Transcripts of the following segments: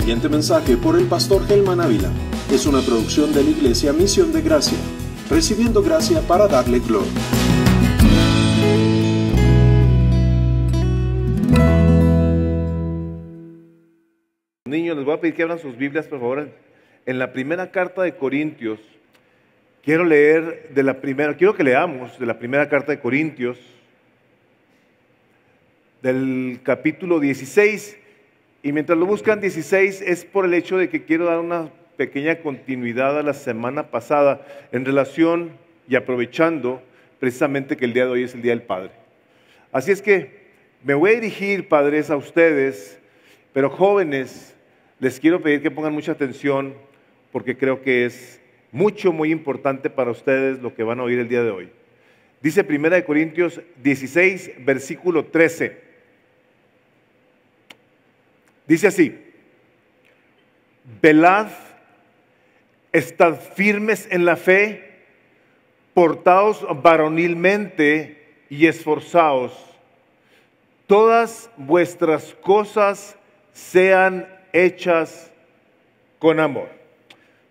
siguiente mensaje por el pastor Helman Ávila es una producción de la Iglesia Misión de Gracia, recibiendo gracia para darle gloria. Niños, les voy a pedir que abran sus Biblias, por favor, en la primera carta de Corintios. Quiero que leamos de la primera carta de Corintios, del capítulo 16. Y mientras lo buscan, 16 es por el hecho de que quiero dar una pequeña continuidad a la semana pasada en relación y aprovechando precisamente que el día de hoy es el Día del Padre. Así es que me voy a dirigir, padres, a ustedes, pero jóvenes, les quiero pedir que pongan mucha atención porque creo que es muy importante para ustedes lo que van a oír el día de hoy. Dice 1 Corintios 16, versículo 13. Dice así: velad, estad firmes en la fe, portaos varonilmente y esforzaos. Todas vuestras cosas sean hechas con amor.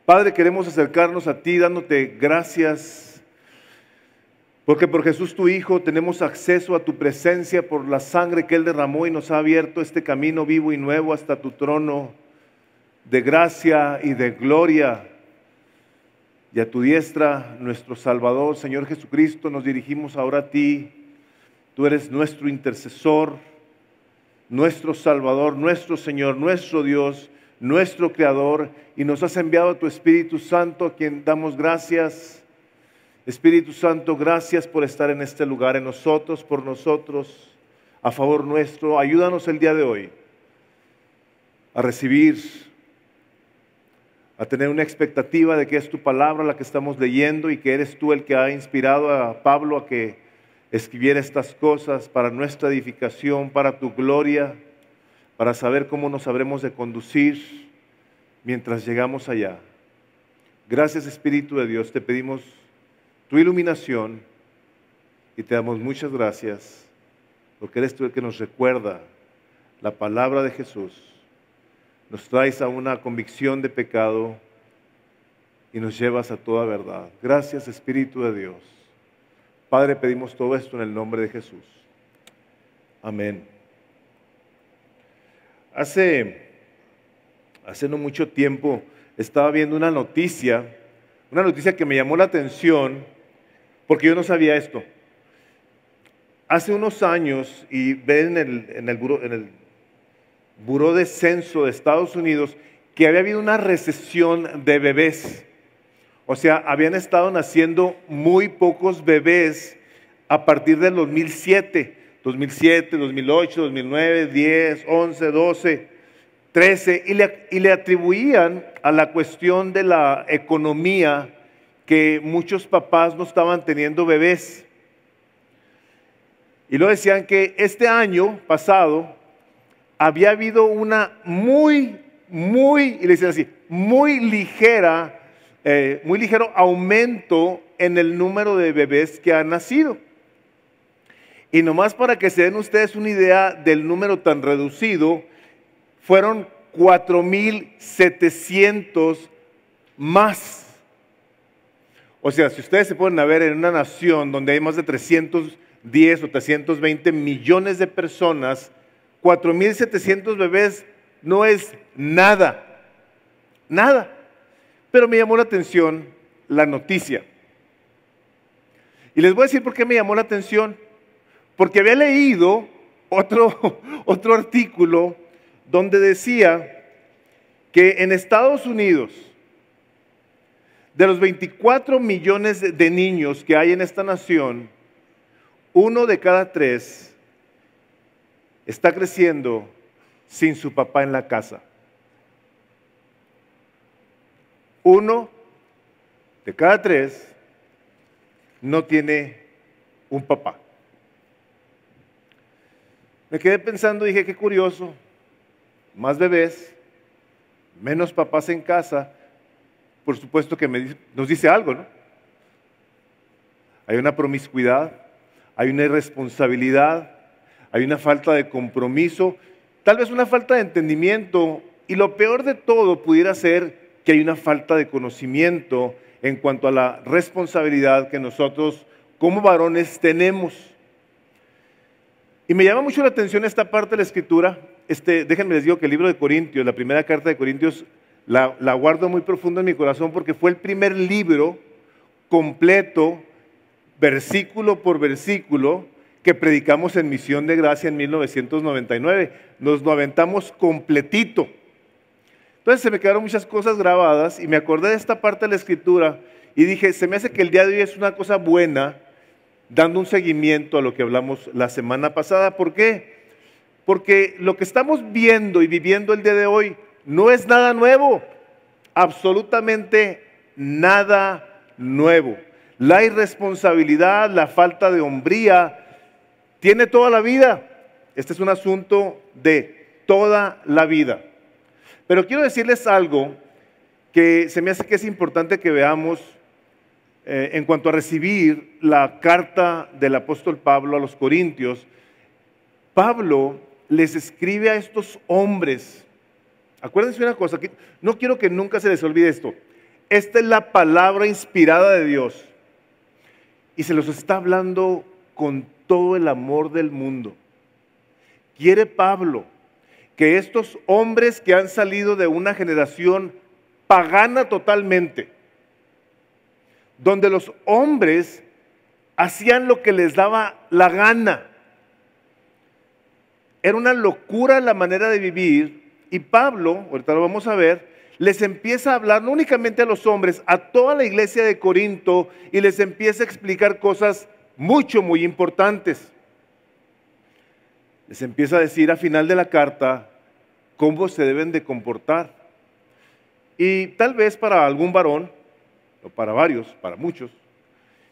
Padre, queremos acercarnos a ti dándote gracias, porque por Jesús tu Hijo tenemos acceso a tu presencia por la sangre que Él derramó y nos ha abierto este camino vivo y nuevo hasta tu trono de gracia y de gloria. Y a tu diestra, nuestro Salvador, Señor Jesucristo, nos dirigimos ahora a ti. Tú eres nuestro intercesor, nuestro Salvador, nuestro Señor, nuestro Dios, nuestro Creador, y nos has enviado a tu Espíritu Santo, a quien damos gracias. Espíritu Santo, gracias por estar en este lugar, en nosotros, por nosotros, a favor nuestro. Ayúdanos el día de hoy a recibir, a tener una expectativa de que es tu palabra la que estamos leyendo y que eres tú el que ha inspirado a Pablo a que escribiera estas cosas para nuestra edificación, para tu gloria, para saber cómo nos habremos de conducir mientras llegamos allá. Gracias, Espíritu de Dios, te pedimos tu iluminación y te damos muchas gracias porque eres tú el que nos recuerda la palabra de Jesús, nos traes a una convicción de pecado y nos llevas a toda verdad. Gracias, Espíritu de Dios. Padre, pedimos todo esto en el nombre de Jesús. Amén. Hace no mucho tiempo estaba viendo una noticia que me llamó la atención porque yo no sabía esto. Hace unos años, y ven en el Buró de Censo de Estados Unidos, que había habido una recesión de bebés. O sea, habían estado naciendo muy pocos bebés a partir del 2007, 2008, 2009, 10, 11, 12, 13, y le atribuían a la cuestión de la economía que muchos papás no estaban teniendo bebés. Y luego decían que este año pasado había habido una muy ligero aumento en el número de bebés que han nacido. Y nomás para que se den ustedes una idea del número tan reducido, fueron 4,700 más. O sea, si ustedes se ponen a ver en una nación donde hay más de 310 o 320 millones de personas, 4,700 bebés no es nada, nada. Pero me llamó la atención la noticia. Y les voy a decir por qué me llamó la atención. Porque había leído otro artículo donde decía que en Estados Unidos, de los 24 millones de niños que hay en esta nación, 1 de cada 3 está creciendo sin su papá en la casa. 1 de cada 3 no tiene un papá. Me quedé pensando y dije, qué curioso, más bebés, menos papás en casa. Por supuesto que nos dice algo, ¿no? Hay una promiscuidad, hay una irresponsabilidad, hay una falta de compromiso, tal vez una falta de entendimiento Y lo peor de todo pudiera ser que hay una falta de conocimiento en cuanto a la responsabilidad que nosotros como varones tenemos. Y me llama mucho la atención esta parte de la Escritura. Déjenme les digo que el libro de Corintios, la primera carta de Corintios, la guardo muy profundo en mi corazón porque fue el primer libro completo, versículo por versículo, que predicamos en Misión de Gracia en 1999. Nos lo aventamos completito. Entonces se me quedaron muchas cosas grabadas y me acordé de esta parte de la Escritura y dije, se me hace que el día de hoy es una cosa buena, dando un seguimiento a lo que hablamos la semana pasada. ¿Por qué? Porque lo que estamos viendo y viviendo el día de hoy no es nada nuevo, absolutamente nada nuevo. La irresponsabilidad, la falta de hombría, tiene toda la vida. Este es un asunto de toda la vida. Pero quiero decirles algo que se me hace que es importante que veamos en cuanto a recibir la carta del apóstol Pablo a los Corintios. Pablo les escribe a estos hombres. Acuérdense una cosa, que no quiero que nunca se les olvide esto. Esta es la palabra inspirada de Dios. Y se los está hablando con todo el amor del mundo. Quiere Pablo que estos hombres que han salido de una generación pagana totalmente, donde los hombres hacían lo que les daba la gana, era una locura la manera de vivir, y Pablo, ahorita lo vamos a ver, les empieza a hablar no únicamente a los hombres, a toda la iglesia de Corinto, y les empieza a explicar cosas muy importantes. Les empieza a decir a final de la carta cómo se deben de comportar. Y tal vez para algún varón, o para varios, para muchos,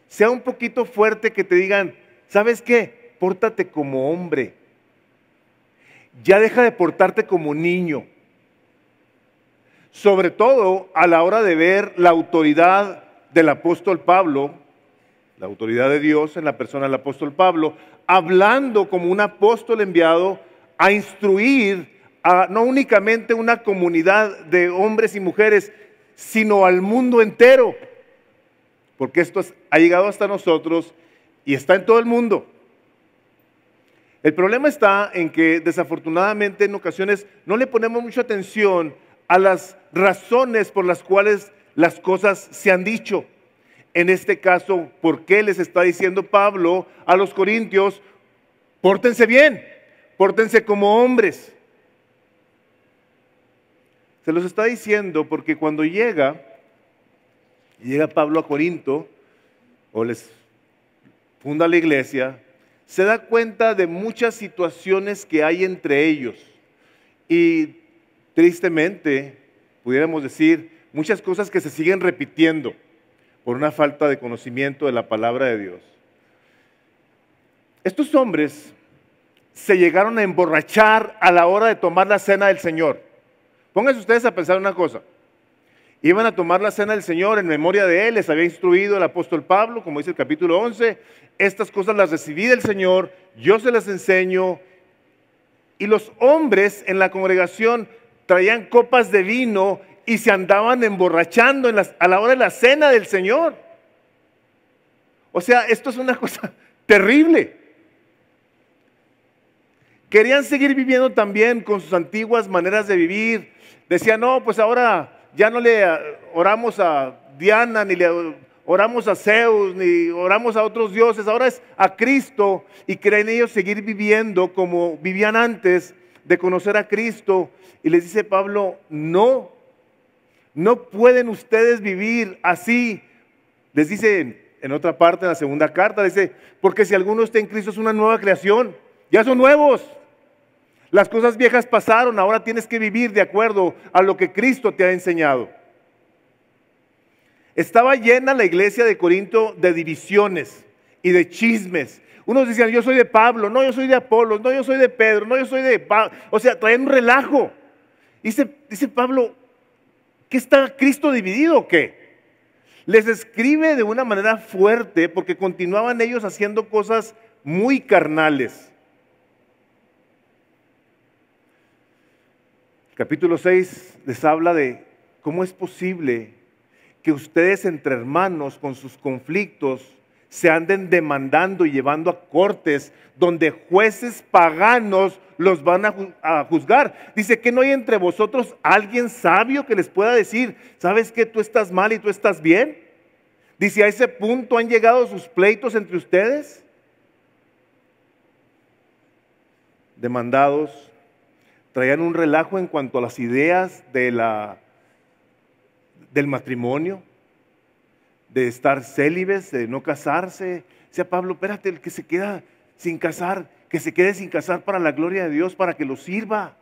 sea un poquito fuerte que te digan, ¿sabes qué? Pórtate como hombre. Ya deja de portarte como niño. Sobre todo a la hora de ver la autoridad del apóstol Pablo, la autoridad de Dios en la persona del apóstol Pablo, hablando como un apóstol enviado a instruir a no únicamente una comunidad de hombres y mujeres, sino al mundo entero. Porque esto ha llegado hasta nosotros y está en todo el mundo. El problema está en que desafortunadamente en ocasiones no le ponemos mucha atención a las razones por las cuales las cosas se han dicho. En este caso, ¿por qué les está diciendo Pablo a los corintios? Pórtense bien, pórtense como hombres. Se los está diciendo porque cuando llega Pablo a Corinto, o les funda la iglesia, se da cuenta de muchas situaciones que hay entre ellos. Y tristemente, pudiéramos decir, muchas cosas que se siguen repitiendo por una falta de conocimiento de la palabra de Dios. Estos hombres se llegaron a emborrachar a la hora de tomar la cena del Señor. Pónganse ustedes a pensar una cosa. Iban a tomar la cena del Señor en memoria de Él, les había instruido el apóstol Pablo, como dice el capítulo 11, estas cosas las recibí del Señor, yo se las enseño, y los hombres en la congregación traían copas de vino y se andaban emborrachando a la hora de la cena del Señor. O sea, esto es una cosa terrible. Querían seguir viviendo también con sus antiguas maneras de vivir. Decían, no, pues ahora ya no le oramos a Diana, ni le oramos a Zeus, ni oramos a otros dioses, ahora es a Cristo. Y creen ellos seguir viviendo como vivían antes de conocer a Cristo. Y les dice Pablo, no pueden ustedes vivir así. Les dice en otra parte, en la segunda carta, dice, porque si alguno está en Cristo es una nueva creación, ya son nuevos. Las cosas viejas pasaron, ahora tienes que vivir de acuerdo a lo que Cristo te ha enseñado. Estaba llena la iglesia de Corinto de divisiones y de chismes. Unos decían, yo soy de Pablo, no, yo soy de Apolos, no, yo soy de Pedro, no, yo soy de Pablo. O sea, traían un relajo. Dice Pablo, ¿qué está Cristo dividido o qué? Les escribe de una manera fuerte porque continuaban ellos haciendo cosas muy carnales. Capítulo 6 les habla de cómo es posible que ustedes entre hermanos con sus conflictos se anden demandando y llevando a cortes donde jueces paganos los van a juzgar. Dice que no hay entre vosotros alguien sabio que les pueda decir, ¿sabes que tú estás mal y tú estás bien? Dice, a ese punto han llegado sus pleitos entre ustedes. Demandados, traían un relajo en cuanto a las ideas del matrimonio, de estar célibes, de no casarse. Decía Pablo, espérate, el que se queda sin casar, que se quede sin casar para la gloria de Dios, para que lo sirva.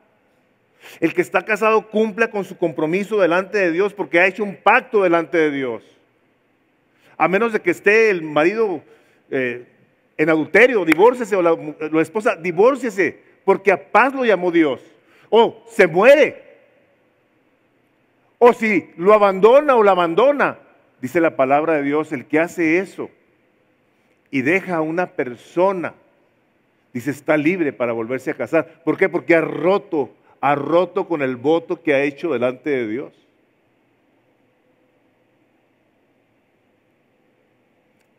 El que está casado cumpla con su compromiso delante de Dios porque ha hecho un pacto delante de Dios. A menos de que esté el marido en adulterio, divórciese, o la esposa, divórciese, porque a paz lo llamó Dios. O se muere. O si lo abandona o la abandona, dice la palabra de Dios, el que hace eso y deja a una persona, dice, está libre para volverse a casar. ¿Por qué? Porque ha roto con el voto que ha hecho delante de Dios.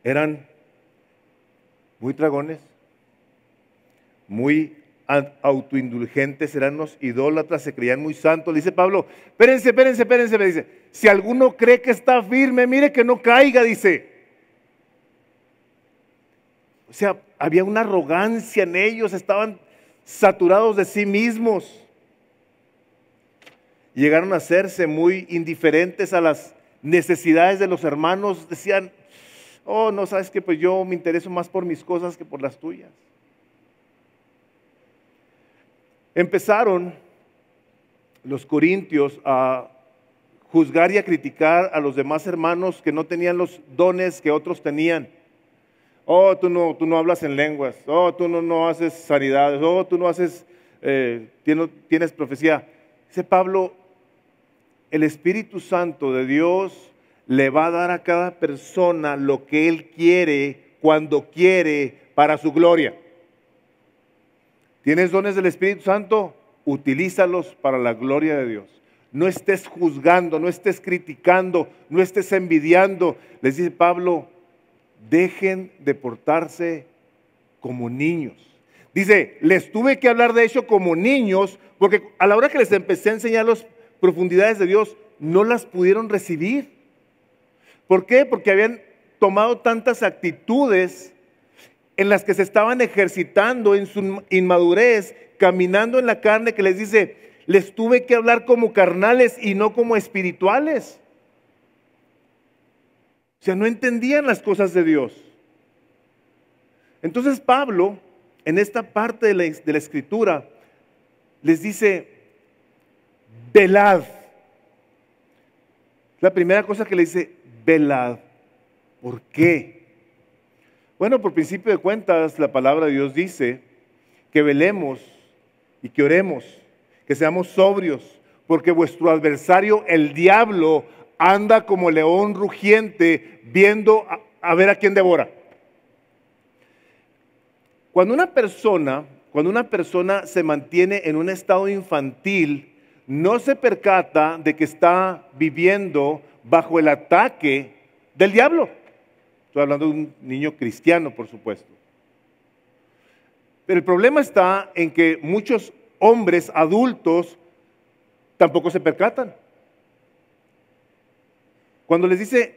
Eran muy tragones, muy autoindulgentes, eran unos idólatras, se creían muy santos. Le dice Pablo, espérense, me dice, si alguno cree que está firme, mire que no caiga, dice. O sea, había una arrogancia en ellos, estaban saturados de sí mismos. Llegaron a hacerse muy indiferentes a las necesidades de los hermanos. Decían, oh, no, sabes que pues yo me intereso más por mis cosas que por las tuyas. Empezaron los corintios a juzgar y a criticar a los demás hermanos que no tenían los dones que otros tenían. Oh, tú no hablas en lenguas. Oh, tú no haces sanidades. Oh, tú no haces, tienes profecía. Dice Pablo, el Espíritu Santo de Dios le va a dar a cada persona lo que Él quiere, cuando quiere, para su gloria. ¿Tienes dones del Espíritu Santo? Utilízalos para la gloria de Dios. No estés juzgando, no estés criticando, no estés envidiando. Les dice Pablo, dejen de portarse como niños. Dice, les tuve que hablar de hecho como niños, porque a la hora que les empecé a enseñar las profundidades de Dios, no las pudieron recibir. ¿Por qué? Porque habían tomado tantas actitudes en las que se estaban ejercitando en su inmadurez, caminando en la carne, que les dice, les tuve que hablar como carnales y no como espirituales. O sea, no entendían las cosas de Dios. Entonces Pablo, en esta parte de la escritura, les dice, velad. La primera cosa que le dice, velad. ¿Por qué? Bueno, por principio de cuentas, la palabra de Dios dice que velemos y que oremos, que seamos sobrios, porque vuestro adversario, el diablo, anda como león rugiente, viendo a ver a quién devora. Cuando una persona se mantiene en un estado infantil, no se percata de que está viviendo bajo el ataque del diablo. Estoy hablando de un niño cristiano, por supuesto. Pero el problema está en que muchos hombres adultos tampoco se percatan. Cuando les dice,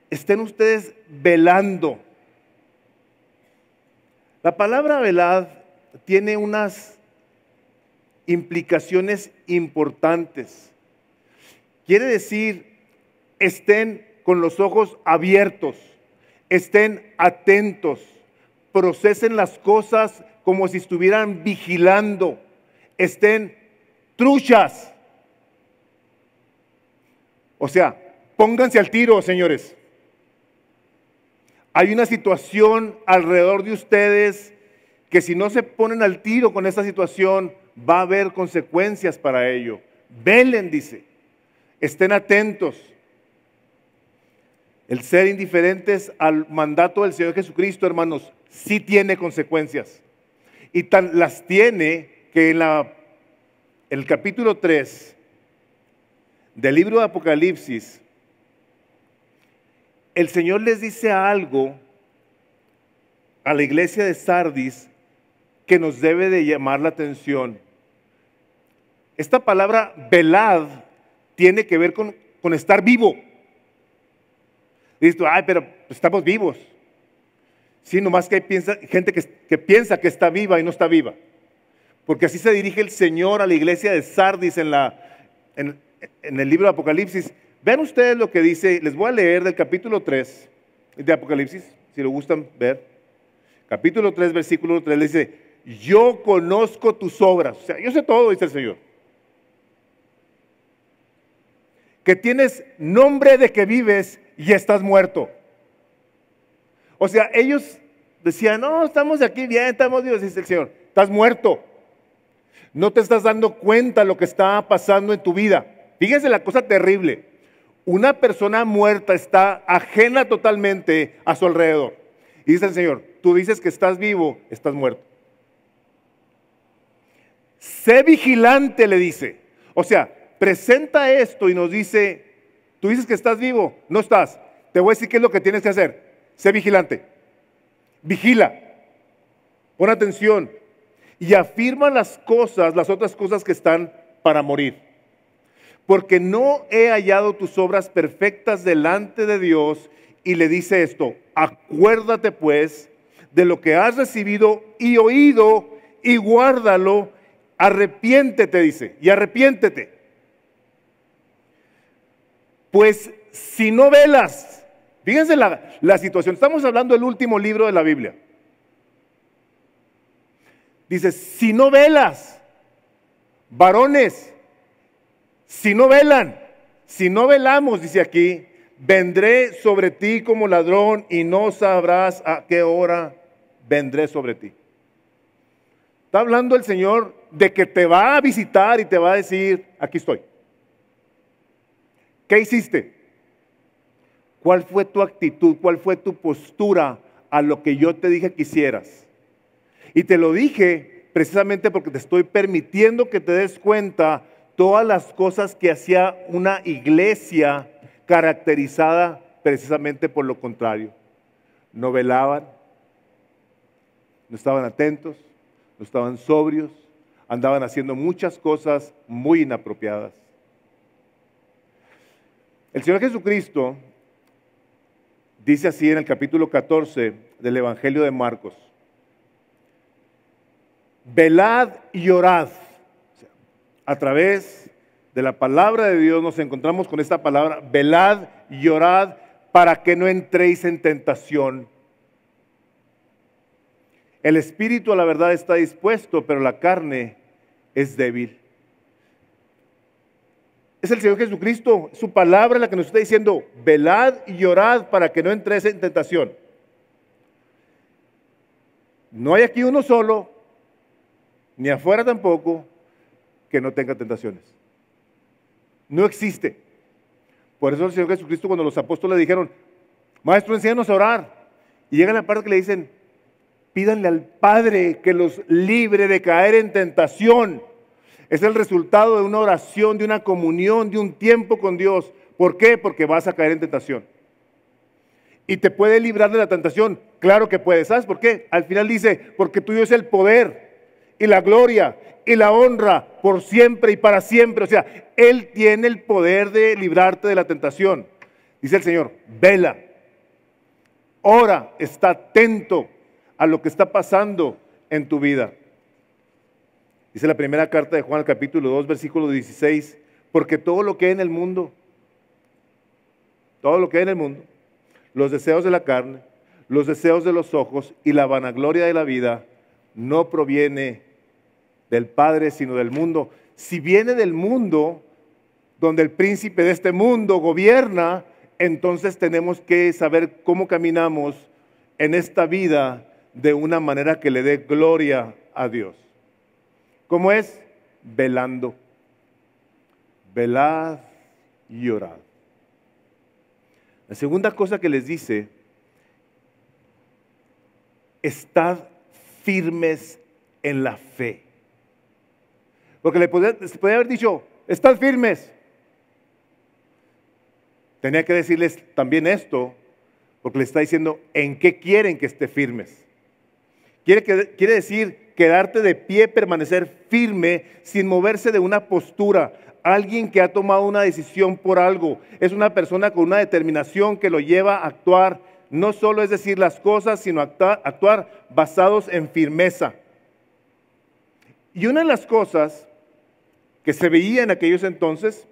estén ustedes velando. La palabra velad tiene unas implicaciones importantes. Quiere decir, estén con los ojos abiertos, estén atentos, procesen las cosas como si estuvieran vigilando, estén truchas. O sea, pónganse al tiro, señores. Hay una situación alrededor de ustedes que si no se ponen al tiro con esta situación, va a haber consecuencias para ello. Velen, dice. Estén atentos. El ser indiferentes al mandato del Señor Jesucristo, hermanos, sí tiene consecuencias. Y las tiene que en en el capítulo 3 del libro de Apocalipsis, el Señor les dice algo a la iglesia de Sardis que nos debe de llamar la atención. Esta palabra velad tiene que ver con estar vivo. Dices tú, ay, pero estamos vivos. Sí, nomás que hay gente que piensa que está viva y no está viva. Porque así se dirige el Señor a la iglesia de Sardis en el libro de Apocalipsis. Vean ustedes lo que dice, les voy a leer del capítulo 3 de Apocalipsis, si lo gustan ver. Capítulo 3, versículo 3, le dice, yo conozco tus obras. O sea, yo sé todo, dice el Señor. Que tienes nombre de que vives y estás muerto. O sea, ellos decían, no, estamos aquí bien, estamos vivos, dice el Señor. Estás muerto. No te estás dando cuenta de lo que está pasando en tu vida. Fíjense la cosa terrible. Una persona muerta está ajena totalmente a su alrededor. Y dice el Señor, tú dices que estás vivo, estás muerto. Sé vigilante, le dice. O sea, presenta esto y nos dice, tú dices que estás vivo, no estás. Te voy a decir qué es lo que tienes que hacer. Sé vigilante. Vigila. Pon atención. Y afirma las otras cosas que están para morir. Porque no he hallado tus obras perfectas delante de Dios. Y le dice esto, acuérdate pues de lo que has recibido y oído y guárdalo. Arrepiéntete, dice, y arrepiéntete. Pues si no velas, fíjense la situación, estamos hablando del último libro de la Biblia. Dice, si no velas, varones, si no velan, si no velamos, dice aquí, vendré sobre ti como ladrón y no sabrás a qué hora vendré sobre ti. Está hablando el Señor de que te va a visitar y te va a decir, aquí estoy. ¿Qué hiciste? ¿Cuál fue tu actitud? ¿Cuál fue tu postura a lo que yo te dije que hicieras? Y te lo dije precisamente porque te estoy permitiendo que te des cuenta todas las cosas que hacía una iglesia caracterizada precisamente por lo contrario. No velaban, no estaban atentos, no estaban sobrios, andaban haciendo muchas cosas muy inapropiadas. El Señor Jesucristo dice así en el capítulo 14 del Evangelio de Marcos: velad y orad. O sea, a través de la palabra de Dios nos encontramos con esta palabra, velad y orad para que no entréis en tentación. El espíritu a la verdad está dispuesto, pero la carne es débil. Es el Señor Jesucristo, su palabra la que nos está diciendo, velad y orad para que no entréis en tentación. No hay aquí uno solo, ni afuera tampoco, que no tenga tentaciones. No existe. Por eso el Señor Jesucristo, cuando los apóstoles le dijeron, maestro, enséñanos a orar, y llega la parte que le dicen, pídanle al Padre que los libre de caer en tentación. Es el resultado de una oración, de una comunión, de un tiempo con Dios. ¿Por qué? Porque vas a caer en tentación. ¿Y te puede librar de la tentación? Claro que puede. ¿Sabes por qué? Al final dice, porque tuyo es el poder y la gloria y la honra por siempre y para siempre. O sea, Él tiene el poder de librarte de la tentación. Dice el Señor, vela, ora, está atento a lo que está pasando en tu vida. Dice la primera carta de Juan, capítulo 2, versículo 16, porque todo lo que hay en el mundo, los deseos de la carne, los deseos de los ojos y la vanagloria de la vida, no proviene del Padre, sino del mundo. Si viene del mundo, donde el príncipe de este mundo gobierna, entonces tenemos que saber cómo caminamos en esta vida de una manera que le dé gloria a Dios. ¿Cómo es? Velando. Velad y orad. La segunda cosa que les dice, estad firmes en la fe. Porque se podía haber dicho, estad firmes. Tenía que decirles también esto, porque le está diciendo en qué quieren que esté firmes. Quiere decir quedarte de pie, permanecer firme, sin moverse de una postura. Alguien que ha tomado una decisión por algo. Es una persona con una determinación que lo lleva a actuar. No solo es decir las cosas, sino actuar basados en firmeza. Y una de las cosas que se veía en aquellos entonces,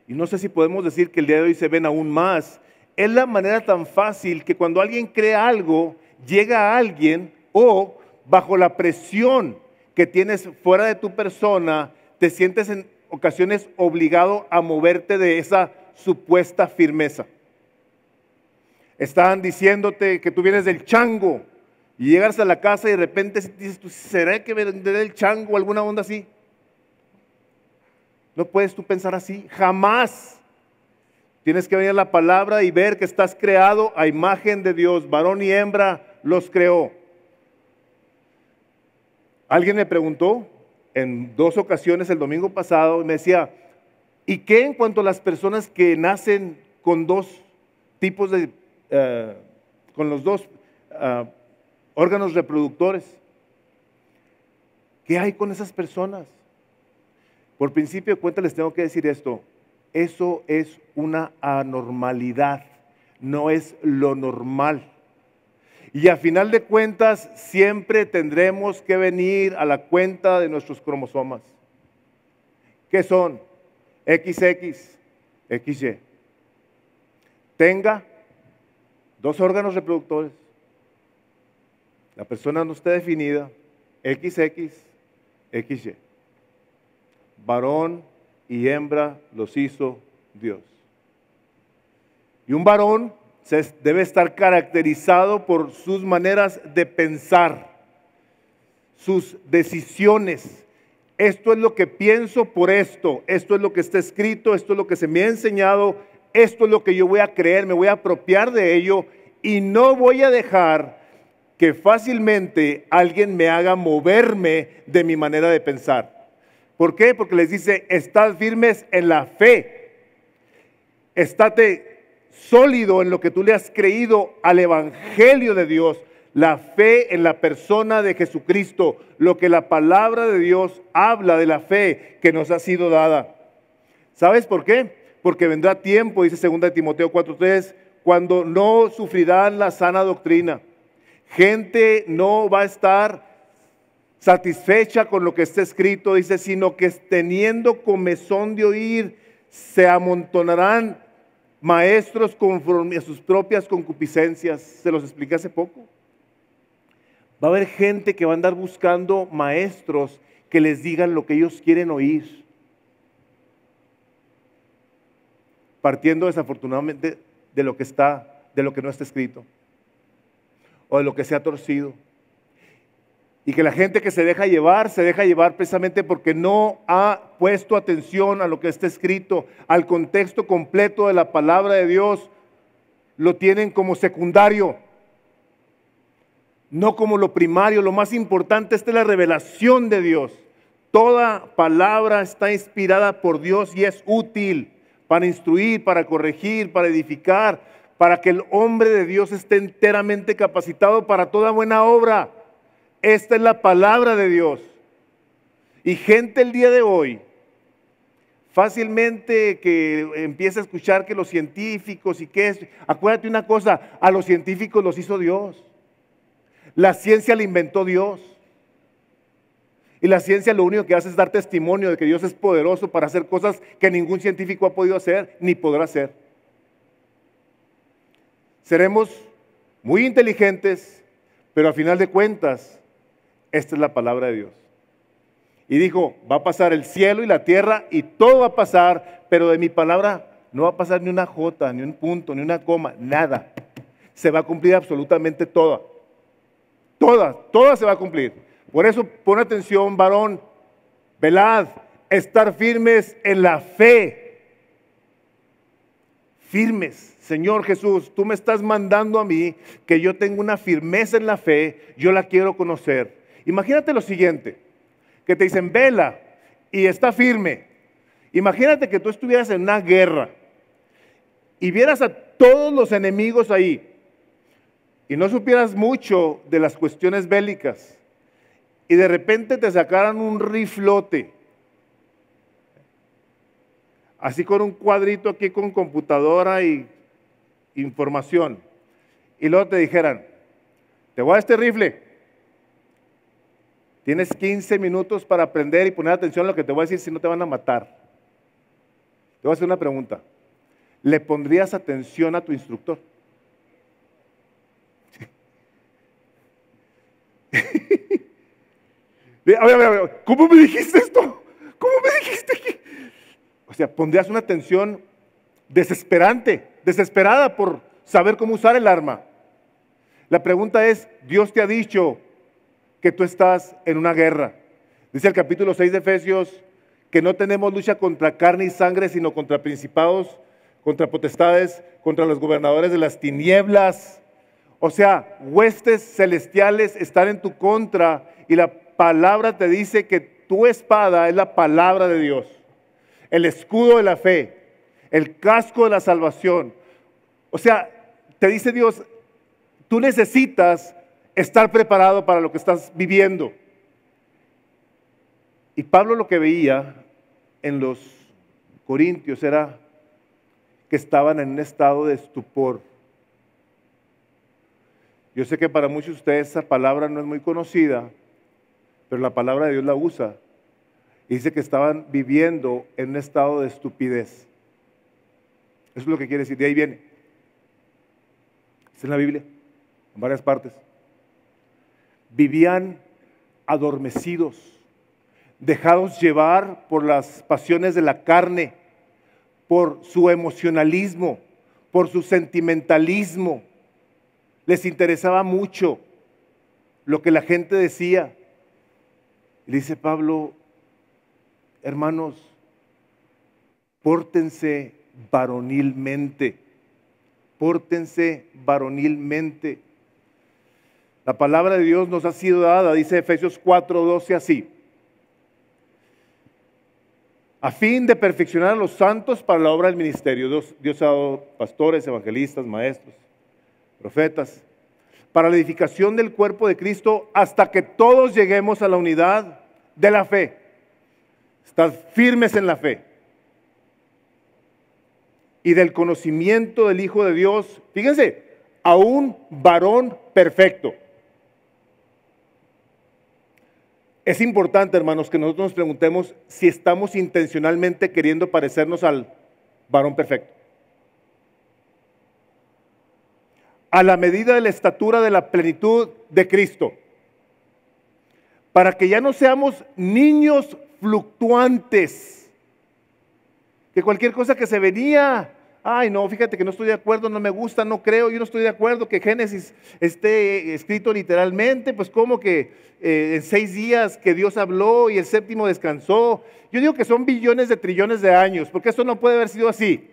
y no sé si podemos decir que el día de hoy se ven aún más, es la manera tan fácil que cuando alguien cree algo, llega a alguien o bajo la presión que tienes fuera de tu persona, te sientes en ocasiones obligado a moverte de esa supuesta firmeza. Están diciéndote que tú vienes del chango y llegas a la casa y de repente dices, ¿será que vendré del chango o alguna onda así? No puedes tú pensar así, jamás. Tienes que venir a la palabra y ver que estás creado a imagen de Dios, varón y hembra los creó. Alguien me preguntó en 2 ocasiones el domingo pasado y me decía, ¿y qué en cuanto a las personas que nacen con 2 tipos de, con los 2 órganos reproductores? ¿Qué hay con esas personas? Por principio de cuenta les tengo que decir esto, eso es una anormalidad, no es lo normal. Y a final de cuentas siempre tendremos que venir a la cuenta de nuestros cromosomas. ¿Qué son? XX, XY. Tenga 2 órganos reproductores. La persona no está definida. XX, XY. Varón y hembra los hizo Dios. Y un varón debe estar caracterizado por sus maneras de pensar, sus decisiones. Esto es lo que pienso por esto, esto es lo que está escrito, esto es lo que se me ha enseñado, esto es lo que yo voy a creer, me voy a apropiar de ello y no voy a dejar que fácilmente alguien me haga moverme de mi manera de pensar. ¿Por qué? Porque les dice, estad firmes en la fe, estate sólido en lo que tú le has creído al Evangelio de Dios, la fe en la persona de Jesucristo, lo que la palabra de Dios habla de la fe que nos ha sido dada. ¿Sabes por qué? Porque vendrá tiempo, dice 2 Timoteo 4:3, cuando no sufrirán la sana doctrina. Gente no va a estar satisfecha con lo que está escrito, dice, sino que teniendo comezón de oír, se amontonarán maestros conforme a sus propias concupiscencias. Se los expliqué hace poco. Va a haber gente que va a andar buscando maestros que les digan lo que ellos quieren oír, partiendo desafortunadamente de lo que no está escrito o de lo que se ha torcido. Y que la gente que se deja llevar precisamente porque no ha puesto atención a lo que está escrito, al contexto completo de la palabra de Dios, lo tienen como secundario, no como lo primario. Lo más importante es la revelación de Dios. Toda palabra está inspirada por Dios y es útil para instruir, para corregir, para edificar, para que el hombre de Dios esté enteramente capacitado para toda buena obra. Esta es la palabra de Dios. Y gente el día de hoy, fácilmente que empieza a escuchar que los científicos y que es, acuérdate una cosa, a los científicos los hizo Dios. La ciencia la inventó Dios. Y la ciencia lo único que hace es dar testimonio de que Dios es poderoso para hacer cosas que ningún científico ha podido hacer ni podrá hacer. Seremos muy inteligentes, pero a final de cuentas, esta es la palabra de Dios. Y dijo, va a pasar el cielo y la tierra y todo va a pasar, pero de mi palabra no va a pasar ni una jota, ni un punto, ni una coma, nada. Se va a cumplir absolutamente toda. Toda se va a cumplir. Por eso pon atención, varón, velad, estar firmes en la fe. Firmes. Señor Jesús, tú me estás mandando a mí que yo tenga una firmeza en la fe, yo la quiero conocer. Imagínate lo siguiente, que te dicen vela y está firme. Imagínate que tú estuvieras en una guerra y vieras a todos los enemigos ahí y no supieras mucho de las cuestiones bélicas y de repente te sacaran un riflote, así con un cuadrito aquí con computadora y información, y luego te dijeran, te voy a este rifle, tienes 15 minutos para aprender y poner atención a lo que te voy a decir, si no te van a matar. Te voy a hacer una pregunta. ¿Le pondrías atención a tu instructor? A ver, ¿cómo me dijiste esto? ¿Cómo me dijiste que? O sea, pondrías una atención desesperada por saber cómo usar el arma. La pregunta es, Dios te ha dicho que tú estás en una guerra. Dice el capítulo 6 de Efesios que no tenemos lucha contra carne y sangre, sino contra principados, contra potestades, contra los gobernadores de las tinieblas. O sea, huestes celestiales están en tu contra y la palabra te dice que tu espada es la palabra de Dios, el escudo de la fe, el casco de la salvación. O sea, te dice Dios, tú necesitas estar preparado para lo que estás viviendo. Y Pablo lo que veía en los corintios era que estaban en un estado de estupor. Yo sé que para muchos de ustedes esa palabra no es muy conocida, pero la palabra de Dios la usa. Y dice que estaban viviendo en un estado de estupidez. Eso es lo que quiere decir, de ahí viene. Está en la Biblia, en varias partes. Vivían adormecidos, dejados llevar por las pasiones de la carne, por su emocionalismo, por su sentimentalismo. Les interesaba mucho lo que la gente decía. Y dice Pablo, hermanos, pórtense varonilmente, pórtense varonilmente. La palabra de Dios nos ha sido dada, dice Efesios 4:12 así: a fin de perfeccionar a los santos para la obra del ministerio. Dios ha dado pastores, evangelistas, maestros, profetas, para la edificación del cuerpo de Cristo, hasta que todos lleguemos a la unidad de la fe. Estad firmes en la fe y del conocimiento del Hijo de Dios. Fíjense, a un varón perfecto. Es importante, hermanos, que nosotros nos preguntemos si estamos intencionalmente queriendo parecernos al varón perfecto. A la medida de la estatura de la plenitud de Cristo, para que ya no seamos niños fluctuantes, que cualquier cosa que se venía, ay no, fíjate que no estoy de acuerdo, no me gusta, no creo, yo no estoy de acuerdo que Génesis esté escrito literalmente, pues como que en 6 días que Dios habló y el séptimo descansó. Yo digo que son billones de trillones de años, porque esto no puede haber sido así.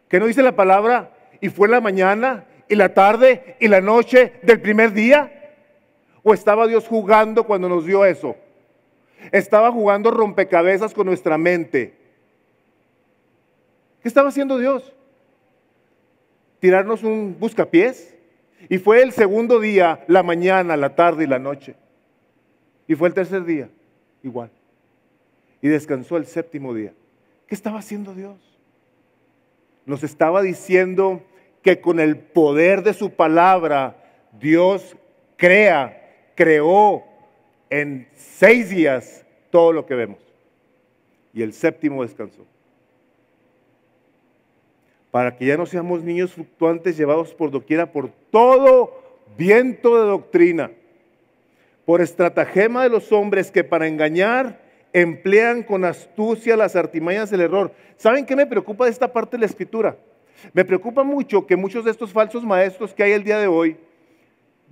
¿Qué no dice la palabra? Y fue la mañana y la tarde y la noche del primer día. ¿O estaba Dios jugando cuando nos dio eso? Estaba jugando rompecabezas con nuestra mente. ¿Qué estaba haciendo Dios? ¿Tirarnos un buscapiés? Y fue el segundo día, la mañana, la tarde y la noche. Y fue el tercer día, igual. Y descansó el séptimo día. ¿Qué estaba haciendo Dios? Nos estaba diciendo que con el poder de su palabra, Dios creó en 6 días todo lo que vemos. Y el séptimo descansó. Para que ya no seamos niños fluctuantes llevados por doquiera por todo viento de doctrina, por estratagema de los hombres que para engañar emplean con astucia las artimañas del error. ¿Saben qué me preocupa de esta parte de la Escritura? Me preocupa mucho que muchos de estos falsos maestros que hay el día de hoy,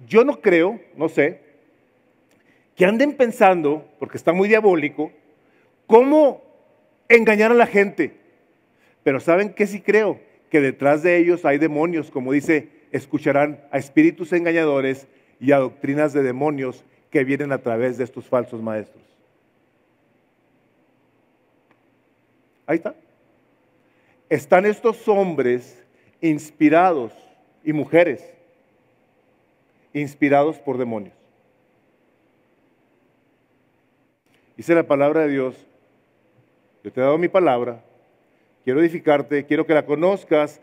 yo no creo, no sé, que anden pensando, porque está muy diabólico, cómo engañar a la gente. Pero ¿saben qué sí creo? Que detrás de ellos hay demonios, como dice, escucharán a espíritus engañadores y a doctrinas de demonios que vienen a través de estos falsos maestros. Ahí está. Están estos hombres inspirados y mujeres inspirados por demonios. Dice la palabra de Dios, yo te he dado mi palabra, quiero edificarte, quiero que la conozcas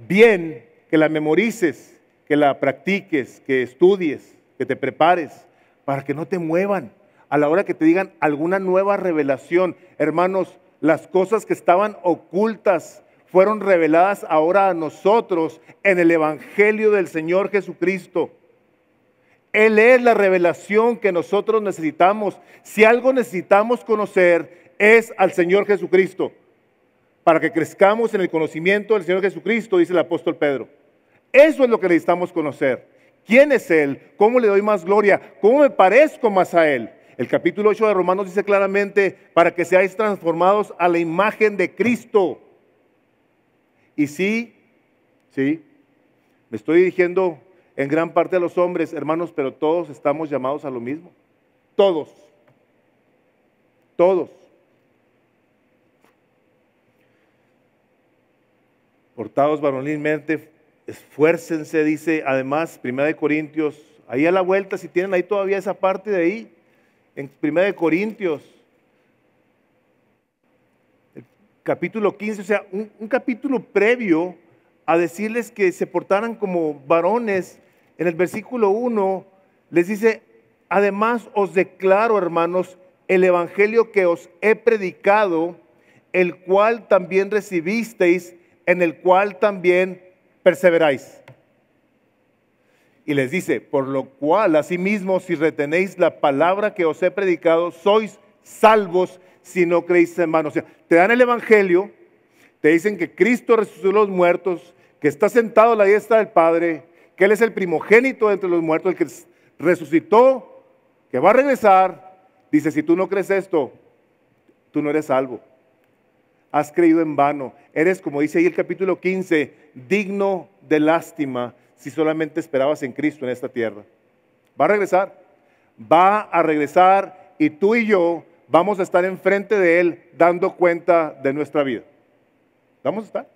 bien, que la memorices, que la practiques, que estudies, que te prepares, para que no te muevan a la hora que te digan alguna nueva revelación. Hermanos, las cosas que estaban ocultas fueron reveladas ahora a nosotros en el Evangelio del Señor Jesucristo. Él es la revelación que nosotros necesitamos. Si algo necesitamos conocer es al Señor Jesucristo. Para que crezcamos en el conocimiento del Señor Jesucristo, dice el apóstol Pedro. Eso es lo que necesitamos conocer. ¿Quién es Él? ¿Cómo le doy más gloria? ¿Cómo me parezco más a Él? El capítulo 8 de Romanos dice claramente, para que seáis transformados a la imagen de Cristo. Y sí, me estoy dirigiendo en gran parte a los hombres, hermanos, pero todos estamos llamados a lo mismo. Todos. Portados varonilmente, esfuércense, dice, además, 1 Corintios, ahí a la vuelta, si tienen ahí todavía esa parte de ahí, en 1 Corintios, el capítulo 15, o sea, un capítulo previo a decirles que se portaran como varones. En el versículo 1 les dice, además os declaro, hermanos, el evangelio que os he predicado, el cual también recibisteis, en el cual también perseveráis. Y les dice, por lo cual, asimismo, si retenéis la palabra que os he predicado, sois salvos si no creéis en vano. O sea, te dan el evangelio, te dicen que Cristo resucitó de los muertos, que está sentado a la diestra del Padre, que Él es el primogénito entre los muertos, el que resucitó, que va a regresar. Dice, si tú no crees esto, tú no eres salvo. Has creído en vano. Eres, como dice ahí el capítulo 15, digno de lástima si solamente esperabas en Cristo en esta tierra. Va a regresar y tú y yo vamos a estar enfrente de Él dando cuenta de nuestra vida. ¿Vamos a estar?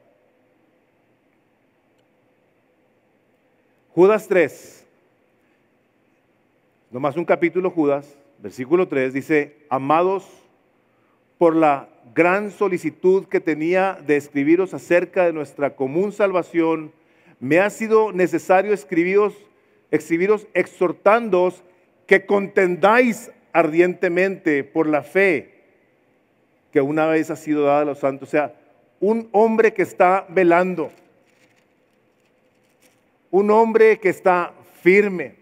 Judas 3, nomás un capítulo Judas, versículo 3, dice, amados, por la gran solicitud que tenía de escribiros acerca de nuestra común salvación, me ha sido necesario escribiros exhortándoos que contendáis ardientemente por la fe que una vez ha sido dada a los santos. O sea, un hombre que está velando, un hombre que está firme,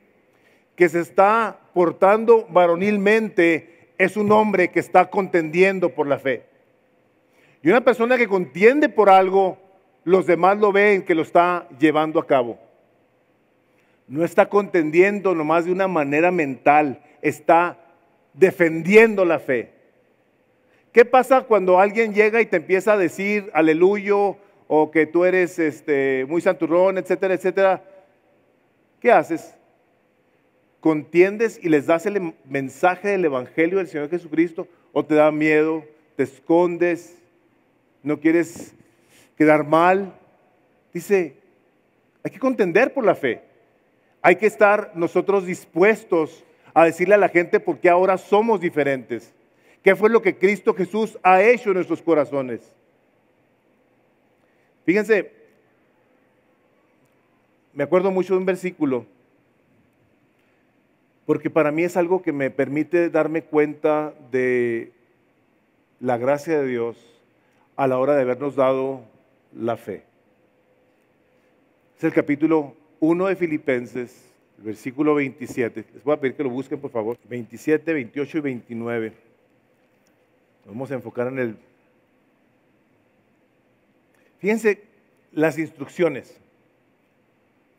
que se está portando varonilmente, es un hombre que está contendiendo por la fe. Y una persona que contiende por algo, los demás lo ven que lo está llevando a cabo. No está contendiendo nomás de una manera mental, está defendiendo la fe. ¿Qué pasa cuando alguien llega y te empieza a decir aleluya o que tú eres muy santurrón, etcétera, etcétera? ¿Qué haces? ¿Contiendes y les das el mensaje del evangelio del Señor Jesucristo? ¿O te da miedo, te escondes, no quieres quedar mal? Dice, hay que contender por la fe. Hay que estar nosotros dispuestos a decirle a la gente por qué ahora somos diferentes. ¿Qué fue lo que Cristo Jesús ha hecho en nuestros corazones? Fíjense, me acuerdo mucho de un versículo, porque para mí es algo que me permite darme cuenta de la gracia de Dios a la hora de habernos dado la fe. Es el capítulo 1 de Filipenses, el versículo 27. Les voy a pedir que lo busquen, por favor. 27, 28 y 29. Vamos a enfocar en el... Fíjense las instrucciones.